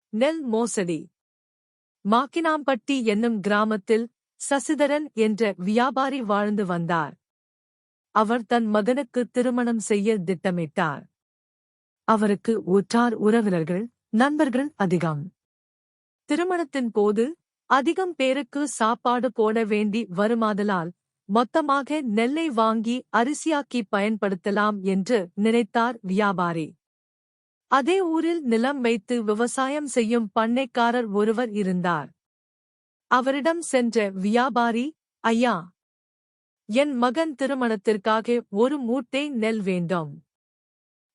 நெல் மோசடி. மாக்கினாம்பட்டி என்னும் கிராமத்தில் சசிதரன் என்ற வியாபாரி வாழ்ந்து வந்தார். அவர் தன் மகனுக்கு திருமணம் செய்ய திட்டமிட்டார். அவருக்கு உற்றார் உறவினர்கள், நண்பர்கள் அதிகம். திருமணத்தின் போது அதிகம் பேருக்கு சாப்பாடு போட வேண்டி வருமாதலால் மொத்தமாக நெல்லை வாங்கி அரிசியாக்கி பயன்படுத்தலாம் என்று நினைத்தார் வியாபாரி. அதே ஊரில் நிலம் வைத்து விவசாயம் செய்யும் பண்ணைக்காரர் ஒருவர் இருந்தார். அவரிடம் சென்ற வியாபாரி, ஐயா, என் மகன் திருமணத்திற்காக ஒரு மூட்டை நெல் வேண்டும்.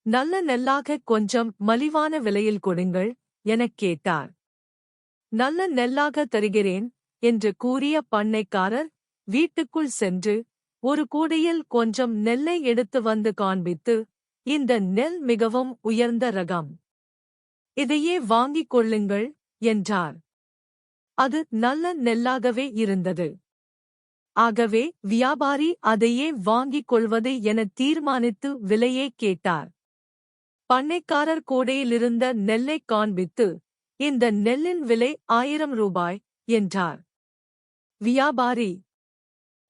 நல்ல நெல்லாக கொஞ்சம் மலிவான விலையில் கொடுங்கள் எனக் கேட்டார். நல்ல நெல்லாக தருகிறேன் என்று கூறிய பண்ணைக்காரர் வீட்டுக்குள் சென்று ஒரு கூடையில் கொஞ்சம் நெல்லை எடுத்து வந்து காண்பித்து, இந்த நெல் மிகவும் உயர்ந்த ரகம். இதையே வாங்கிக் கொள்ளுங்கள் என்றார். அது நல்ல நெல்லாகவே இருந்தது. ஆகவே வியாபாரி அதையே வாங்கிக் கொள்வது என தீர்மானித்து விலையே கேட்டார். பண்ணைக்காரர் கூடையிலிருந்த நெல்லைக் காண்பித்து, இந்த நெல்லின் விலை 1000 ரூபாய் என்றார். வியாபாரி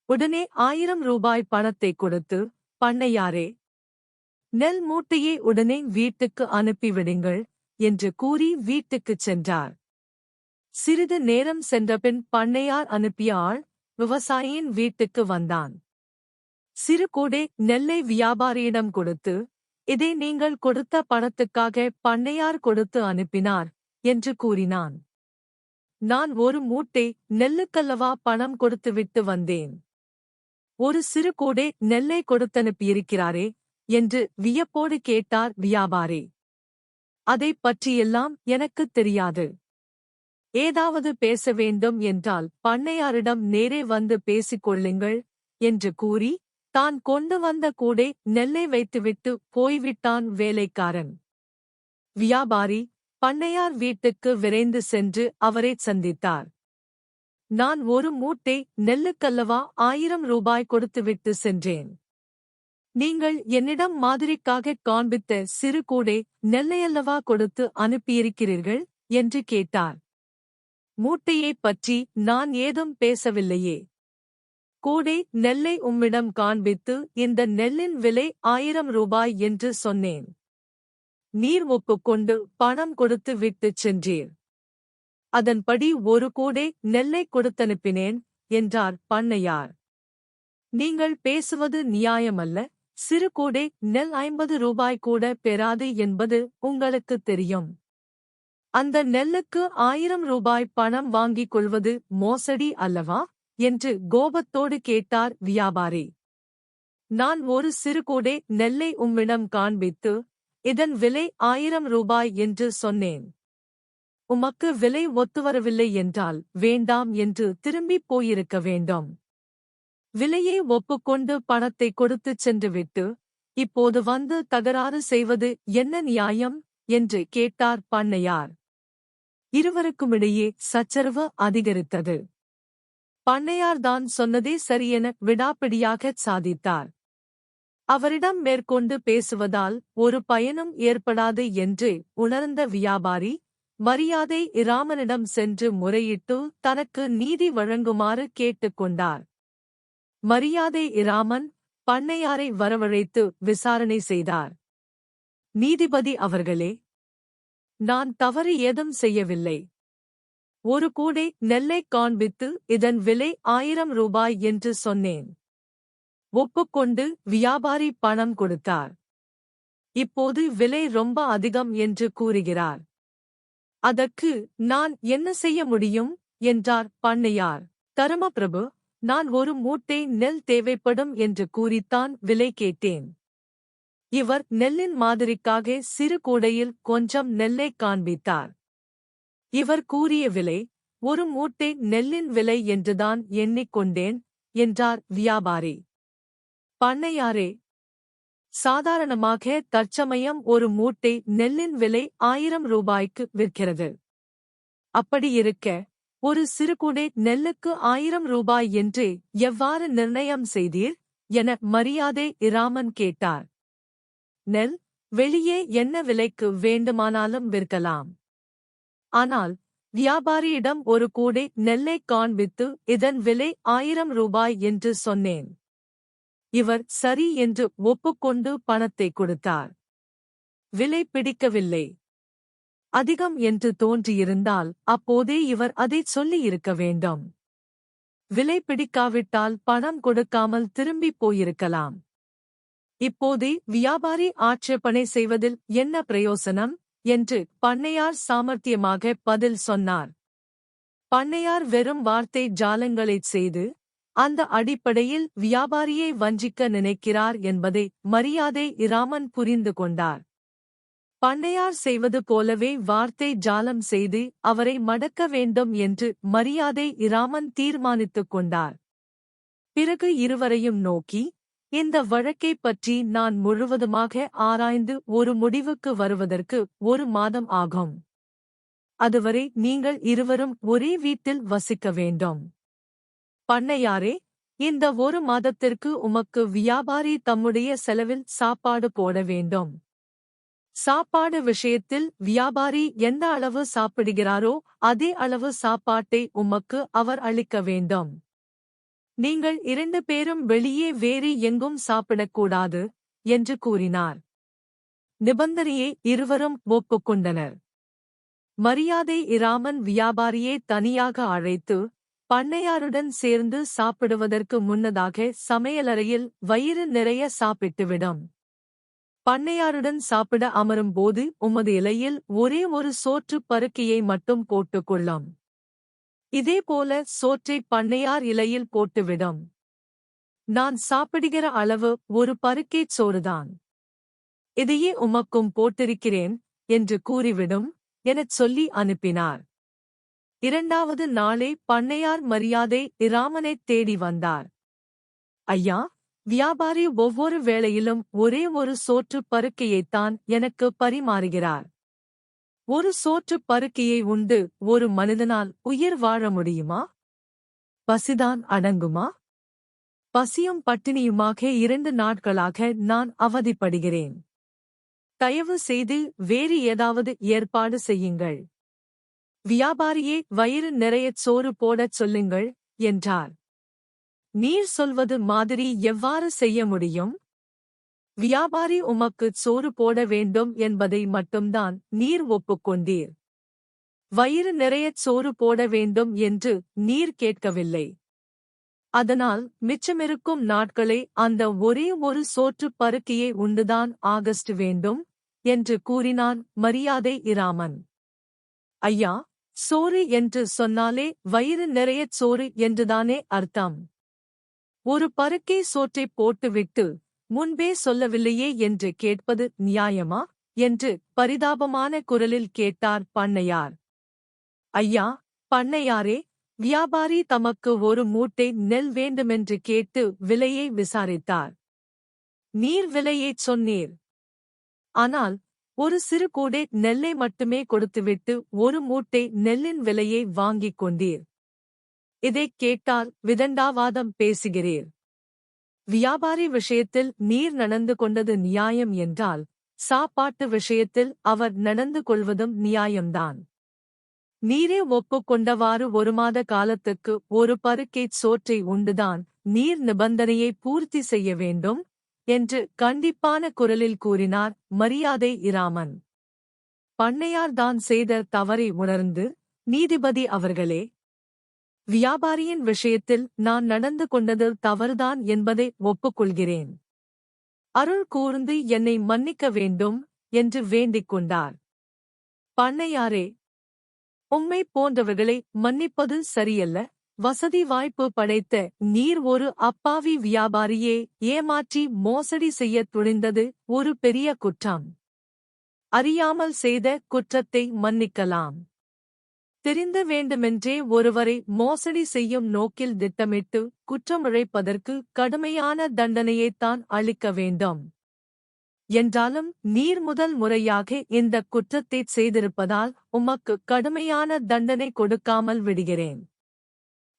உடனே 1000 ரூபாய் பணத்தை கொடுத்து, பண்ணையாரே, நெல் மூட்டையை உடனே வீட்டுக்கு அனுப்பிவிடுங்கள் என்று கூறி வீட்டுக்குச் சென்றார். சிறிது நேரம் சென்றபின் பண்ணையார் அனுப்பிய ஆள் விவசாயியின் வீட்டுக்கு வந்தான். சிறு கூடை நெல்லை வியாபாரியிடம் கொடுத்து, இதை நீங்கள் கொடுத்த பணத்துக்காக பண்ணையார் கொடுத்து அனுப்பினார் என்று கூறினான். நான் ஒரு மூட்டை நெல்லுக்கல்லவா பணம் கொடுத்துவிட்டு வந்தேன். ஒரு சிறு கூடை நெல்லை கொடுத்தனுப்பியிருக்கிறாரே என்று வியப்போடு கேட்டார் வியாபாரி. அதைப் பற்றியெல்லாம் எனக்குத் தெரியாது. ஏதாவது பேச வேண்டும் என்றால் பண்ணையாரிடம் நேரே வந்து பேசிக் கொள்ளுங்கள் என்று கூறி தான் கொண்டு வந்த கூடை நெல்லை வைத்துவிட்டு போய்விட்டான் வேலைக்காரன். வியாபாரி பண்ணையார் வீட்டுக்கு விரைந்து சென்று அவரைச் சந்தித்தார். நான் ஒரு மூட்டை நெல்லுக்கல்லவா 1000 ரூபாய் கொடுத்துவிட்டு சென்றேன். நீங்கள் என்னிடம் மாதிரிக்காகக் காண்பித்த சிறு கூடை நெல்லையல்லவா கொடுத்து அனுப்பியிருக்கிறீர்கள் என்று கேட்டார். மூட்டையைப் பற்றி நான் ஏதும் பேசவில்லையே. கூடை நெல்லை உம்மிடம் காண்பித்து இந்த நெல்லின் விலை 1000 ரூபாய் என்று சொன்னேன். நீர் ஒப்புக்கொண்டு பணம் கொடுத்து விட்டுச் சென்றீர். அதன்படி ஒரு கூடை நெல்லை கொடுத்தனுப்பினேன் என்றார் பண்ணையார். நீங்கள் பேசுவது நியாயமல்ல. சிறு கூடை நெல் 50 ரூபாய் கூட பெறாது என்பது உங்களுக்குத் தெரியும். அந்த நெல்லுக்கு 1000 ரூபாய் பணம் வாங்கிக் கொள்வது மோசடி அல்லவா என்று கோபத்தோடு கேட்டார் வியாபாரி. நான் ஒரு சிறு கூடை நெல்லை உம்மிடம் காண்பித்து, இதன் விலை 1000 ரூபாய் என்று சொன்னேன். உமக்கு விலை ஒத்துவரவில்லை என்றால் வேண்டாம் என்று திரும்பிப் போயிருக்க வேண்டும். விலையை ஒப்புக்கொண்டு பணத்தை கொடுத்துச் சென்றுவிட்டு இப்போது வந்து தகராறு செய்வது என்ன நியாயம் என்று கேட்டார் பண்ணையார். இருவருக்குமிடையே சச்சரவு அதிகரித்தது. பண்ணையார்தான் சொன்னதே சரியென விடாப்பிடியாகச் சாதித்தார். அவரிடம் மேற்கொண்டு பேசுவதால் ஒரு பயனும் ஏற்படாது என்று உணர்ந்த வியாபாரி மரியாதை இராமனிடம் சென்று முறையிட்டு தனக்கு நீதி வழங்குமாறு கேட்டுக்கொண்டார். மரியாதை இராமன் பண்ணையாரை வரவழைத்து விசாரணை செய்தார். நீதிபதி அவர்களே, நான் தவறு ஏதும் செய்யவில்லை. ஒரு கூடை நெல்லைக் காண்பித்து இதன் விலை 1000 ரூபாய் என்று சொன்னேன். ஒப்புக்கொண்டு வியாபாரி பணம் கொடுத்தார். இப்போது விலை ரொம்ப அதிகம் என்று கூறுகிறார். அதற்கு நான் என்ன செய்ய முடியும் என்றார் பண்ணையார். தருமபிரபு, நான் ஒரு மூட்டை நெல் தேவைப்படும் என்று கூறித்தான் விலை கேட்டேன். இவர் நெல்லின் மாதிரிக்காக சிறு கூடையில் கொஞ்சம் நெல்லைக் காண்பித்தார். இவர் கூறிய விலை ஒரு மூட்டை நெல்லின் விலை என்றுதான் எண்ணிக்கொண்டேன் என்றார் வியாபாரி. பண்ணையாரே, சாதாரணமாக தற்சமயம் ஒரு மூட்டை நெல்லின் விலை 1000 ரூபாய்க்கு விற்கிறது. அப்படியிருக்க ஒரு சிறுகூடை நெல்லுக்கு 1000 ரூபாய் என்று எவ்வாறு நிர்ணயம் செய்தீர் என மரியாதை இராமன் கேட்டார். நெல் வெளியே என்ன விலைக்கு வேண்டுமானாலும் விற்கலாம். ஆனால் வியாபாரியிடம் ஒரு கூடை நெல்லை காண்பித்து இதன் விலை 1000 ரூபாய் என்று சொன்னேன். இவர் சரி என்று ஒப்புக்கொண்டு பணத்தை கொடுத்தார். விலை பிடிக்கவில்லை. அதிகம் என்று தோன்றியிருந்தால் அப்போதே இவர் அதைச் சொல்லியிருக்க வேண்டும். விலை பிடிக்காவிட்டால் பணம் கொடுக்காமல் திரும்பிப் போயிருக்கலாம். இப்போதே வியாபாரி ஆட்சேபனை செய்வதில் என்ன பிரயோசனம் என்று பண்ணையார் சாமர்த்தியமாக பதில் சொன்னார். பண்ணையார் வெறும் வார்த்தை ஜாலங்களைச் செய்து அந்த அடிப்படையில் வியாபாரியை வஞ்சிக்க நினைக்கிறார் என்பதை மரியாதை இராமன் புரிந்து கொண்டார். பண்ணையார் செய்வது போலவே வார்த்தை ஜாலம் செய்து அவரை மடக்க வேண்டும் என்று மரியாதை இராமன் தீர்மானித்துக் கொண்டார். பிறகு இருவரையும் நோக்கி, இந்த வழக்கைப் பற்றி நான் முழுவதுமாக ஆராய்ந்து ஒரு முடிவுக்கு வருவதற்கு 1 மாதம் ஆகும். அதுவரை நீங்கள் இருவரும் ஒரே வீட்டில் வசிக்க வேண்டும். பண்ணையாரே, இந்த 1 மாதத்திற்கு உமக்கு வியாபாரி தம்முடைய செலவில் சாப்பாடு போட வேண்டும். சாப்பாடு விஷயத்தில் வியாபாரி எந்த அளவு சாப்பிடுகிறாரோ அதே அளவு சாப்பாட்டை உமக்கு அவர் அளிக்க வேண்டும். நீங்கள் 2 பேரும் வெளியே வேறு எங்கும் சாப்பிடக்கூடாது என்று கூறினார். நிபந்தனையை இருவரும் ஒப்புக்கொண்டனர். மரியாதை இராமன் வியாபாரியை தனியாக அழைத்து பண்ணையாருடன் சேர்ந்து சாப்பிடுவதற்கு முன்னதாக சமையலறையில் வயிறு நிறைய சாப்பிட்டுவிடும். பண்ணையாருடன் சாப்பிட அமரும் போது உமது இலையில் ஒரே ஒரு சோற்றுப் பருக்கையை மட்டும் போட்டுக்கொள்ளும். இதேபோல சோற்றை பண்ணையார் இலையில் போட்டுவிடும். நான் சாப்பிடுகிற அளவு ஒரு பருக்கைச் சோறுதான். இதையே உமக்கும் போட்டிருக்கிறேன் என்று கூறிவிடும் எனச் சொல்லி அனுப்பினார். 2வது நாளே பண்ணையார் மரியாதை இராமனைத் தேடி வந்தார். ஐயா, வியாபாரி ஒவ்வொரு வேளையிலும் ஒரே ஒரு சோற்றுப் பருக்கையைத்தான் எனக்கு பரிமாறுகிறார். ஒரு சோற்றுப் பருக்கையை உண்டு ஒரு மனிதனால் உயிர் வாழ முடியுமா? பசிதான் அடங்குமா? பசியும் பட்டினியுமாக 2 நாட்களாக நான் அவதிப்படுகிறேன். தயவு செய்து வேறு ஏதாவது ஏற்பாடு செய்யுங்கள். வியாபாரியே வயிறு நிறையச் சோறு போடச் சொல்லுங்கள் என்றார். நீர் சொல்வது மாதிரி எவ்வாறு செய்ய முடியும்? வியாபாரி உமக்குச் சோறு போட வேண்டும் என்பதை மட்டும்தான் நீர் ஒப்புக்கொண்டீர். வயிறு நிறையச் சோறு போட வேண்டும் என்று நீர் கேட்கவில்லை. அதனால் மிச்சமிருக்கும் நாட்களை அந்த ஒரே ஒரு சோற்றுப் பருக்கையை உண்டுதான் ஆகஸ்ட் வேண்டும் என்று கூறினான் மரியாதை இராமன். ஐயா, சோறு என்று சொன்னாலே வயிறு நிறையச் சோறு என்றுதானே அர்த்தம். ஒரு பருக்கை சோற்றைப் போட்டுவிட்டு முன்பே சொல்லவில்லையே என்று கேட்பது நியாயமா என்று பரிதாபமான குரலில் கேட்டார் பண்ணையார். ஐயா, பண்ணையாரே, வியாபாரி தமக்கு ஒரு மூட்டை நெல் வேண்டுமென்று கேட்டு விலையை விசாரித்தார். நீர் விலையைச் சொன்னீர். ஆனால் ஒரு சிறு கூடை நெல்லை மட்டுமே கொடுத்துவிட்டு ஒரு மூட்டை நெல்லின் விலையை வாங்கிக் கொண்டீர். இதைக் கேட்டால் விதண்டாவாதம் பேசுகிறீர். வியாபாரி விஷயத்தில் நீர் நடந்து கொண்டது நியாயம் என்றால் சாப்பாட்டு விஷயத்தில் அவர் நடந்து கொள்வதும் நியாயம்தான். நீரே ஒப்புக்கொண்டவாறு 1 மாத காலத்துக்கு ஒரு பருக்கைச் சோற்றை உண்டுதான் நீர் நிபந்தனையை பூர்த்தி செய்ய வேண்டும் என்று கண்டிப்பான குரலில் கூறினார் மரியாதை இராமன். பண்ணையார் தான் செய்த தவறை உணர்ந்து, நீதிபதி அவர்களே, வியாபாரியின் விஷயத்தில் நான் நடந்து கொண்டது தவறுதான் என்பதை ஒப்புக்கொள்கிறேன். அருள் கூர்ந்து என்னை மன்னிக்க வேண்டும் என்று வேண்டிக் கொண்டார். பண்ணையாரே, உம்மை போன்றவர்களை மன்னிப்பது சரியல்ல. வசதி வாய்ப்பு படைத்த நீர் ஒரு அப்பாவி வியாபாரியே ஏமாற்றி மோசடி செய்யத் துணிந்தது ஒரு பெரிய குற்றம். அறியாமல் செய்த குற்றத்தை மன்னிக்கலாம். தெரிந்து வேண்டுமென்றே ஒருவரை மோசடி செய்யும் நோக்கில் திட்டமிட்டு குற்றமிழைப்பதற்கு கடுமையான தண்டனையைத்தான் அளிக்க வேண்டும். என்றாலும் நீர் முதல் முறையாக இந்த குற்றத்தைச் செய்திருப்பதால் உமக்கு கடுமையான தண்டனை கொடுக்காமல் விடுகிறேன்.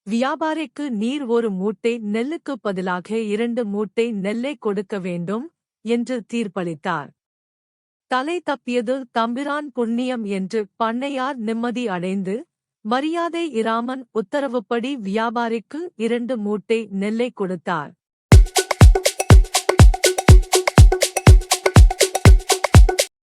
வியாபாரிக்கு நீர் ஒரு மூட்டை நெல்லுக்குப் பதிலாக 2 மூட்டை நெல்லை கொடுக்க வேண்டும் என்று தீர்ப்பளித்தார். தலை தப்பியது தம்பிரான் புண்ணியம் என்று பண்ணையார் நிம்மதி அடைந்து, மரியாதை இராமன் உத்தரவுப்படி வியாபாரிக்கு 2 மூட்டை நெல்லை கொடுத்தார்.